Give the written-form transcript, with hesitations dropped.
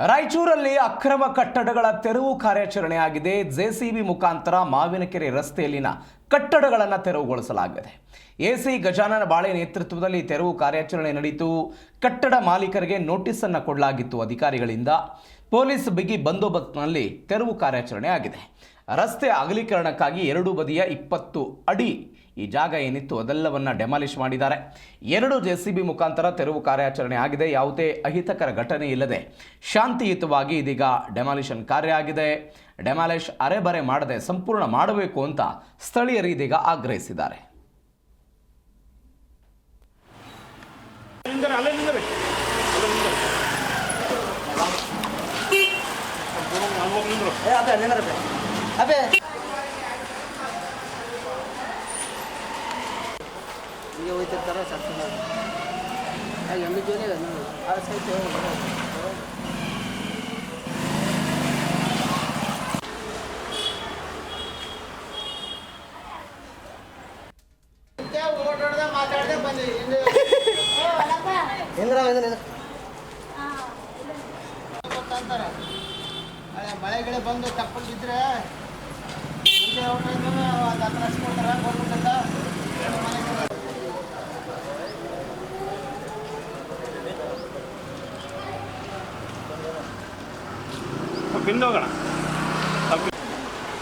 ರಾಯಚೂರಲ್ಲಿ ಅಕ್ರಮ ಕಟ್ಟಡಗಳ ತೆರವು ಕಾರ್ಯಾಚರಣೆ ಆಗಿದೆ. ಜೆಸಿಬಿ ಮುಖಾಂತರ ಮಾವಿನಕೆರೆ ರಸ್ತೆಯಲ್ಲಿನ ಕಟ್ಟಡಗಳನ್ನು ತೆರವುಗೊಳಿಸಲಾಗಿದೆ. ಎಸಿ ಗಜಾನನ ಬಾಳೆ ನೇತೃತ್ವದಲ್ಲಿ ತೆರವು ಕಾರ್ಯಾಚರಣೆ ನಡೆಯಿತು. ಕಟ್ಟಡ ಮಾಲೀಕರಿಗೆ ನೋಟಿಸ್ ಅನ್ನು ಕೊಡಲಾಗಿತ್ತು ಅಧಿಕಾರಿಗಳಿಂದ. ಪೊಲೀಸ್ ಬಿಗಿ ಬಂದೋಬಸ್ತ್ನಲ್ಲಿ ತೆರವು ಕಾರ್ಯಾಚರಣೆ ಆಗಿದೆ. ರಸ್ತೆ ಅಗಲೀಕರಣಕ್ಕಾಗಿ ಎರಡೂ ಬದಿಯ 20 ಅಡಿ ಈ ಜಾಗ ಏನಿತ್ತು ಅದೆಲ್ಲವನ್ನು ಡೆಮಾಲಿಷ್ ಮಾಡಿದ್ದಾರೆ. 2 ಜೆಸಿಬಿ ಮುಖಾಂತರ ತೆರವು ಕಾರ್ಯಾಚರಣೆ ಆಗಿದೆ. ಯಾವುದೇ ಅಹಿತಕರ ಘಟನೆ ಇಲ್ಲದೆ ಶಾಂತಿಯುತವಾಗಿ ಇದೀಗ ಡೆಮಾಲಿಷನ್ ಕಾರ್ಯ ಆಗಿದೆ. ಡೆಮಾಲಿಷ್ ಅರೆಬರೆ ಮಾಡದೆ ಸಂಪೂರ್ಣ ಮಾಡಬೇಕು ಅಂತ ಸ್ಥಳೀಯರು ಇದೀಗ ಆಗ್ರಹಿಸಿದ್ದಾರೆ. ये वही तक तरह सकते हैं आई हम भी जो नहीं करना आ सही तो क्या ओडर दा ಮಾತಾಡದೆ ಬಂದೆ ಇಂದ್ರ ಇಂದ್ರ ಅಂತಾರೆ ಅಳೆ ಮಳೆಗಡೆ ಬಂದು ತಪ್ಪಲಿದ್ರೆ ಮುಂದೆ ಓಡೋದು ಅದು ಅತ್ರಾಸ್ಕೊಳ್ತಾರೆ ಗೌರ್ಮೆಂಟ್ पिंड होगा